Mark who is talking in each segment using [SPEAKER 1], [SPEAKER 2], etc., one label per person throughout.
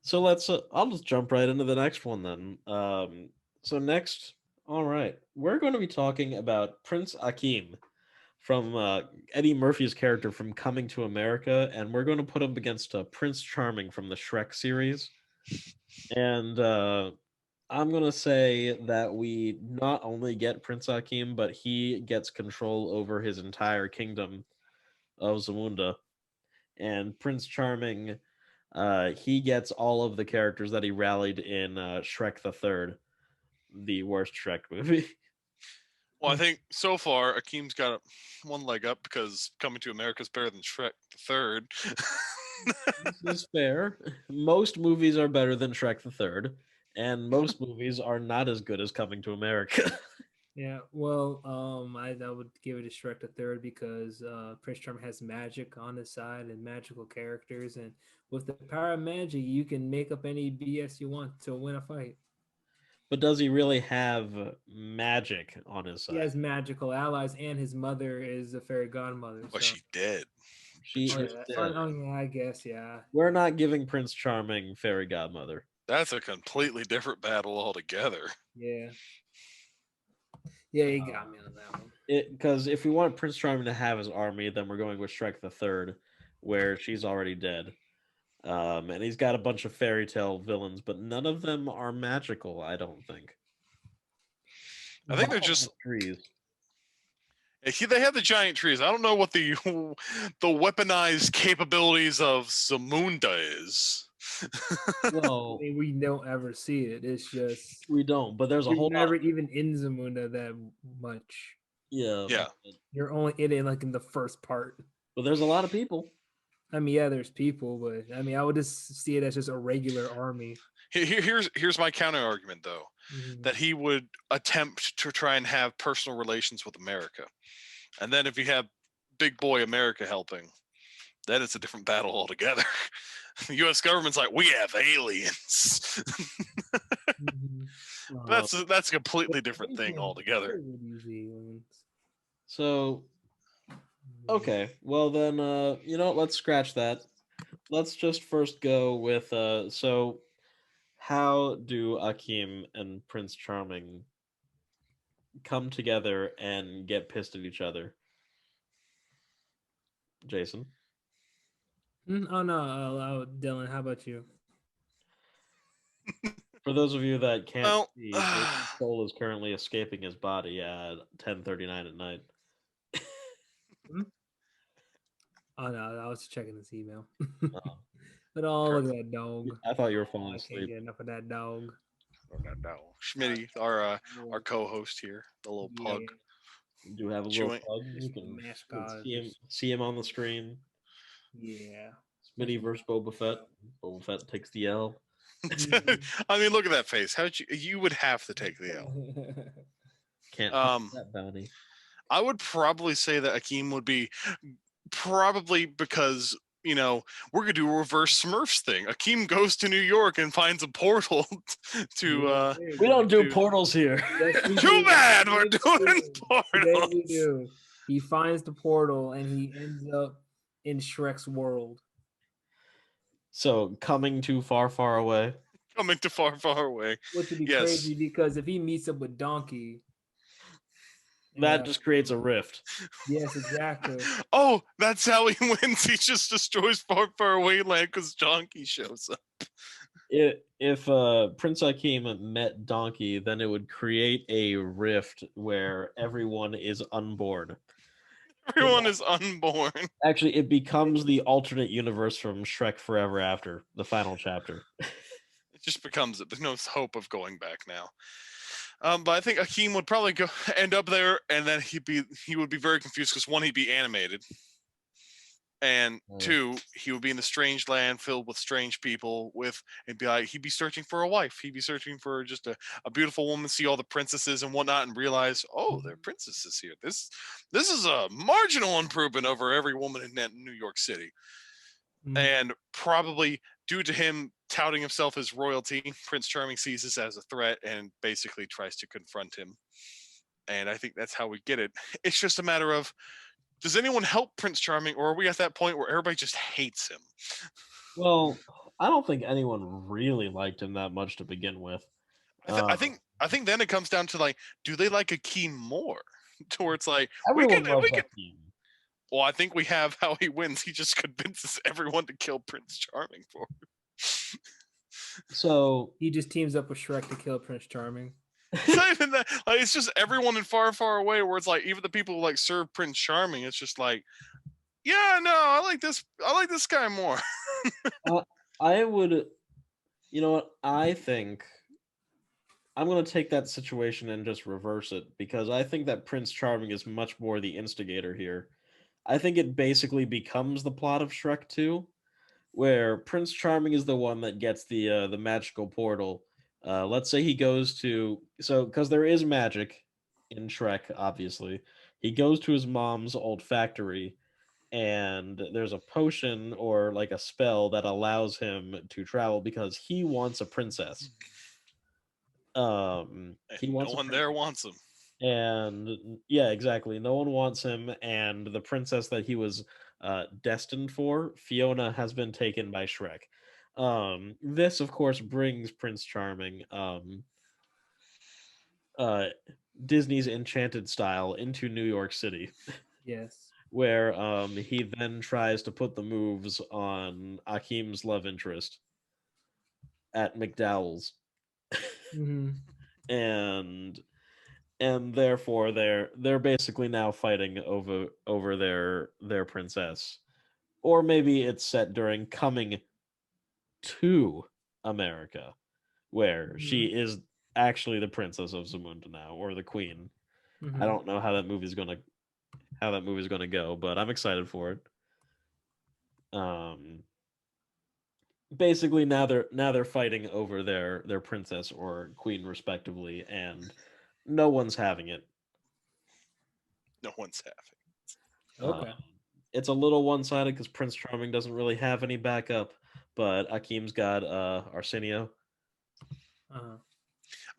[SPEAKER 1] So I'll just jump right into the next one then. So next, all right, we're going to be talking about Prince Akeem from Eddie Murphy's character from Coming to America, and we're going to put him against Prince Charming from the Shrek series. And I'm going to say that we not only get Prince Akeem, but he gets control over his entire kingdom of Zamunda. And Prince Charming, he gets all of the characters that he rallied in Shrek the Third, the worst Shrek movie.
[SPEAKER 2] Well, I think so far Akeem's got one leg up because Coming to America is better than Shrek the Third.
[SPEAKER 1] This is fair. Most movies are better than Shrek the Third, and most movies are not as good as Coming to America.
[SPEAKER 3] Yeah, well, I would give it a Shrek the Third because Prince Charming has magic on his side and magical characters, and with the power of magic, you can make up any BS you want to win a fight.
[SPEAKER 1] But does he really have magic on his
[SPEAKER 3] He
[SPEAKER 1] side?
[SPEAKER 3] has magical allies, and his mother is a fairy godmother.
[SPEAKER 2] But
[SPEAKER 3] So,
[SPEAKER 2] she dead.
[SPEAKER 1] She
[SPEAKER 3] oh
[SPEAKER 1] is
[SPEAKER 3] yeah,
[SPEAKER 1] dead.
[SPEAKER 3] yeah, I guess, yeah,
[SPEAKER 1] We're not giving Prince Charming fairy godmother.
[SPEAKER 2] That's a completely different battle altogether.
[SPEAKER 3] yeah, yeah. He got me on that one.
[SPEAKER 1] Because if we want Prince Charming to have his army, then we're going with Shrek the Third, where she's already dead. And he's got a bunch of fairy tale villains, but none of them are magical. I don't think.
[SPEAKER 2] I think they're
[SPEAKER 1] All
[SPEAKER 2] just
[SPEAKER 1] have trees.
[SPEAKER 2] they have the giant trees. I don't know what the the weaponized capabilities of Zamunda is.
[SPEAKER 1] Well,
[SPEAKER 3] I mean, we don't ever see it. It's just
[SPEAKER 1] we don't, but there's a
[SPEAKER 3] you're
[SPEAKER 1] whole lot.
[SPEAKER 3] never even in Zamunda that much.
[SPEAKER 1] Yeah,
[SPEAKER 2] Yeah.
[SPEAKER 3] You're only in it like in the first part.
[SPEAKER 1] but there's a lot of people.
[SPEAKER 3] I mean, yeah, there's people, but I mean, I would just see it as just a regular army.
[SPEAKER 2] Here's my counter argument though,
[SPEAKER 3] Mhm.
[SPEAKER 2] that he would attempt to try and have personal relations with America, and then if you have big boy America helping, then it's a different battle altogether. The U.S. government's like, we have aliens.
[SPEAKER 3] Mhm.
[SPEAKER 1] Uh,
[SPEAKER 2] That's a completely
[SPEAKER 3] But
[SPEAKER 2] different
[SPEAKER 3] they
[SPEAKER 2] thing
[SPEAKER 3] were
[SPEAKER 2] altogether.
[SPEAKER 3] better with these aliens.
[SPEAKER 1] so
[SPEAKER 3] Mhm.
[SPEAKER 1] okay, well then, you know, let's scratch that. Let's just first go with so how do Akeem and Prince Charming come together and get pissed at each other? Jason.
[SPEAKER 3] Oh no, Dylan, how about you?
[SPEAKER 1] For those of you that can't
[SPEAKER 2] Well,
[SPEAKER 1] see, Jason's soul is currently escaping his body at 10:39 at night.
[SPEAKER 3] Hmm? Oh no, I was checking this email.
[SPEAKER 1] Uh,
[SPEAKER 3] But oh, look at that dog.
[SPEAKER 1] I thought you were
[SPEAKER 3] Oh,
[SPEAKER 1] falling
[SPEAKER 3] I can't
[SPEAKER 1] asleep.
[SPEAKER 3] get enough of that dog.
[SPEAKER 2] no, Schmitty, our co-host here, the little pug,
[SPEAKER 3] Yeah,
[SPEAKER 1] You do have a little
[SPEAKER 2] chewing.
[SPEAKER 1] pug.
[SPEAKER 3] this
[SPEAKER 1] You can
[SPEAKER 3] mascot.
[SPEAKER 1] see him on the screen.
[SPEAKER 3] Yeah.
[SPEAKER 1] Smitty versus Boba Fett. Boba Fett takes the L.
[SPEAKER 3] Mhm.
[SPEAKER 2] I mean, look at that face. How you would have to take the L.
[SPEAKER 1] Can't touch
[SPEAKER 2] Um,
[SPEAKER 1] that bounty.
[SPEAKER 2] I would probably say that Akeem would be probably because we're gonna do a reverse Smurfs thing. Akeem goes to New York and finds a portal to
[SPEAKER 3] Yeah, there you
[SPEAKER 1] We don't
[SPEAKER 3] go.
[SPEAKER 1] do
[SPEAKER 2] to.
[SPEAKER 1] portals here.
[SPEAKER 3] Yes, we
[SPEAKER 2] Too
[SPEAKER 3] do.
[SPEAKER 2] bad we're
[SPEAKER 3] Yes, we
[SPEAKER 2] doing
[SPEAKER 3] do. Today we
[SPEAKER 2] portals.
[SPEAKER 3] do. He finds the portal and he ends up in Shrek's world.
[SPEAKER 1] So coming too far, far away.
[SPEAKER 2] Coming to far, far away.
[SPEAKER 3] Which would be
[SPEAKER 2] Yes.
[SPEAKER 3] crazy because if he meets up with Donkey,
[SPEAKER 1] That just creates a rift.
[SPEAKER 3] yes, exactly.
[SPEAKER 2] Oh, that's how he wins. He just destroys far, far away land because Donkey shows up.
[SPEAKER 1] If Prince Akeem met Donkey, then it would create a rift where everyone is unborn.
[SPEAKER 2] Everyone is unborn.
[SPEAKER 1] Actually, it becomes the alternate universe from Shrek Forever After, the final chapter.
[SPEAKER 2] It just becomes it. There's no hope of going back now. But I think Akeem would probably go end up there, and then he would be very confused because one, he'd be animated, and two, he would be in a strange land filled with strange people. He'd be searching for a wife. He'd be searching for just a beautiful woman, see all the princesses and whatnot, and realize, oh, there are princesses here. This is a marginal improvement over every woman in New York City.
[SPEAKER 3] Mhm.
[SPEAKER 2] And probably due to him touting himself as royalty, Prince Charming sees this as a threat and basically tries to confront him. And I think that's how we get it. It's just a matter of, does anyone help Prince Charming, or are we at that point where everybody just hates him?
[SPEAKER 1] Well, I don't think anyone really liked him that much to begin with.
[SPEAKER 2] I think then it comes down to like, do they like Akeem more? To where it's like
[SPEAKER 1] Everyone
[SPEAKER 2] we
[SPEAKER 1] loves
[SPEAKER 2] can.
[SPEAKER 1] Akeem.
[SPEAKER 2] Well, I think we have how he wins. He just convinces everyone to kill Prince Charming for him.
[SPEAKER 1] So
[SPEAKER 3] He just teams up with Shrek to kill Prince Charming.
[SPEAKER 2] It's not even that. Like, it's just everyone in Far, Far Away. Where it's like even the people who like serve Prince Charming. It's just like, yeah, no, I like this. I like this guy more.
[SPEAKER 1] I would, you know what? I think I'm going to take that situation and just reverse it because I think that Prince Charming is much more the instigator here. I think it basically becomes the plot of Shrek 2, where Prince Charming is the one that gets the magical portal. Let's say he goes to because there is magic in Shrek, obviously. He goes to his mom's old factory, and there's a potion or like a spell that allows him to travel because he wants a princess. He
[SPEAKER 2] No
[SPEAKER 1] wants a
[SPEAKER 2] one
[SPEAKER 1] princess.
[SPEAKER 2] there wants him.
[SPEAKER 1] And yeah, exactly. No one wants him, and the princess that he was destined for, Fiona, has been taken by Shrek. This, of course, brings Prince Charming, uh, Disney's Enchanted style, into New York City,
[SPEAKER 3] Yes.
[SPEAKER 1] where he then tries to put the moves on Akeem's love interest at McDowell's,
[SPEAKER 3] Mm-hmm.
[SPEAKER 1] and therefore they're basically now fighting over their princess, or maybe it's set during coming to America, where she is actually the princess of Zamunda now, or the queen. I
[SPEAKER 3] Mm-hmm.
[SPEAKER 1] don't know how that movie's gonna go, but I'm excited for it. Um, Basically now they're fighting over their princess or queen respectively, and no one's having it.
[SPEAKER 2] No one's having.
[SPEAKER 1] Uh,
[SPEAKER 3] Okay.
[SPEAKER 1] it's a little one-sided because Prince Charming doesn't really have any backup, but Akeem's got Arsenio.
[SPEAKER 3] Uh-huh.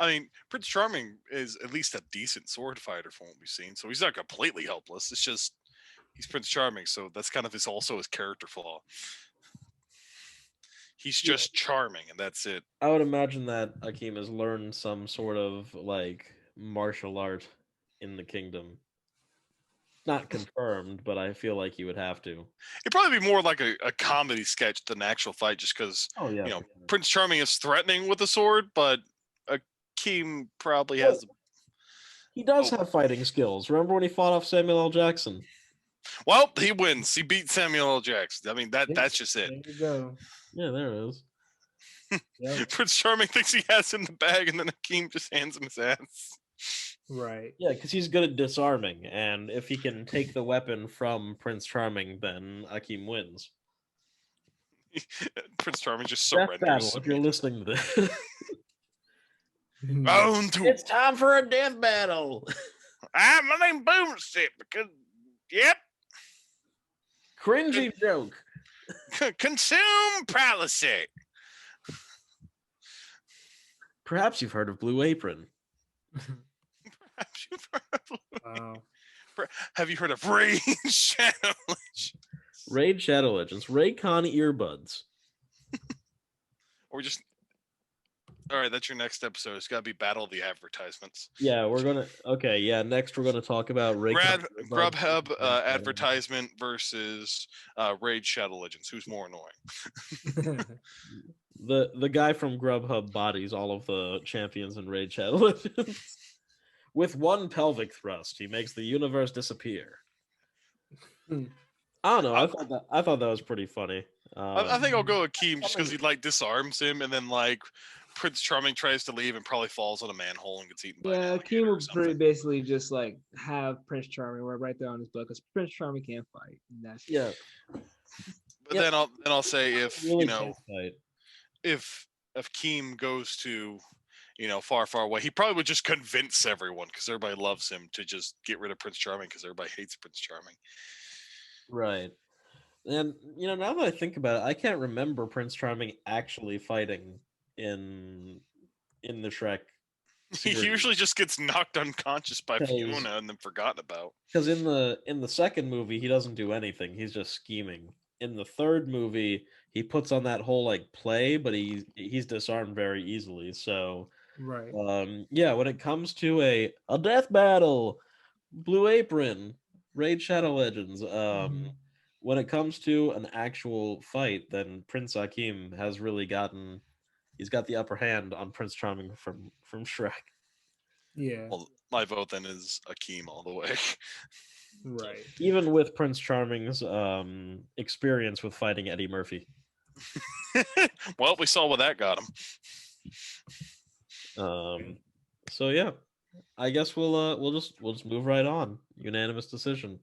[SPEAKER 2] I mean, Prince Charming is at least a decent sword fighter from what we've seen, so he's not completely helpless. It's just he's Prince Charming, so that's kind of his character flaw. He's
[SPEAKER 1] Yeah.
[SPEAKER 2] just charming, and that's it.
[SPEAKER 1] I would imagine that Akeem has learned some sort of like martial art in the kingdom. Not confirmed, but I feel like he would have to.
[SPEAKER 2] It'd probably be more like a comedy sketch than an actual fight, just because
[SPEAKER 1] Oh yeah, for sure.
[SPEAKER 2] Prince Charming is threatening with a sword, but Akeem probably
[SPEAKER 1] Well,
[SPEAKER 2] has.
[SPEAKER 1] he does
[SPEAKER 2] Oh,
[SPEAKER 1] have fighting skills. Remember when he fought off Samuel L. Jackson?
[SPEAKER 2] well, he wins. He beat Samuel L. Jackson. I mean,
[SPEAKER 3] Yeah,
[SPEAKER 2] that's just it.
[SPEAKER 3] there you go.
[SPEAKER 1] Yeah, there it is.
[SPEAKER 3] Yep.
[SPEAKER 2] Prince Charming thinks he has in the bag, and then Akeem just hands him his ass.
[SPEAKER 3] Right.
[SPEAKER 1] Yeah, because he's good at disarming, and if he can take the weapon from Prince Charming, then Akeem wins.
[SPEAKER 2] Prince Charming just
[SPEAKER 1] Death
[SPEAKER 2] surrenders.
[SPEAKER 1] battle, if you're listening to this.
[SPEAKER 2] Round two.
[SPEAKER 1] It's time for a death battle.
[SPEAKER 2] My name Boomstick because, yep,
[SPEAKER 1] Cringy joke.
[SPEAKER 2] consume policy.
[SPEAKER 1] Perhaps you've heard of Blue Apron.
[SPEAKER 3] Wow.
[SPEAKER 2] Have you heard of Raid Shadow Legends?
[SPEAKER 1] Raid Shadow Legends. Raycon earbuds.
[SPEAKER 2] Or just, all right, that's your next episode. It's got to be Battle of the Advertisements.
[SPEAKER 1] Yeah, next we're gonna talk about Raycon earbuds.
[SPEAKER 2] Grubhub advertisement versus Raid Shadow Legends. Who's more annoying?
[SPEAKER 1] The guy from Grubhub bodies all of the champions in Raid Shadow Legends. With one pelvic thrust, he makes the universe disappear. I don't know. I thought that was pretty funny.
[SPEAKER 2] I think I'll go Akeem just because he like disarms him, and then like Prince Charming tries to leave and probably falls on a manhole and gets eaten by an
[SPEAKER 4] Yeah,
[SPEAKER 2] alligator
[SPEAKER 4] Akeem
[SPEAKER 2] or
[SPEAKER 4] would
[SPEAKER 2] something.
[SPEAKER 4] basically just like have Prince Charming right there on his butt because Prince Charming can't fight. And that's
[SPEAKER 1] Yeah.
[SPEAKER 2] But
[SPEAKER 1] Yep.
[SPEAKER 2] then I'll say if
[SPEAKER 1] Really can't fight.
[SPEAKER 2] if Keem goes to Far Far Away, he probably would just convince everyone because everybody loves him to just get rid of Prince Charming because everybody hates Prince Charming.
[SPEAKER 1] Right. And now that I think about it, I can't remember Prince Charming actually fighting in the Shrek
[SPEAKER 2] He
[SPEAKER 1] series.
[SPEAKER 2] usually just gets knocked unconscious by
[SPEAKER 1] 'Cause-
[SPEAKER 2] Fiona and then forgotten about.
[SPEAKER 1] Because in the second movie he doesn't do anything. He's just scheming. in the third movie, he puts on that whole like play, but he's disarmed very easily. So
[SPEAKER 3] Right.
[SPEAKER 1] yeah, when it comes to a death battle, Blue Apron, Raid Shadow Legends,
[SPEAKER 3] Mhm.
[SPEAKER 1] when it comes to an actual fight, then Prince Akeem has really gotten he's got the upper hand on Prince Charming from Shrek.
[SPEAKER 3] Yeah.
[SPEAKER 2] Well, my vote then is Akeem all the way.
[SPEAKER 3] Right.
[SPEAKER 1] Even with Prince Charming's experience with fighting Eddie Murphy.
[SPEAKER 2] Well, we saw what that got him.
[SPEAKER 1] So yeah, I guess we'll just move right on. Unanimous decision.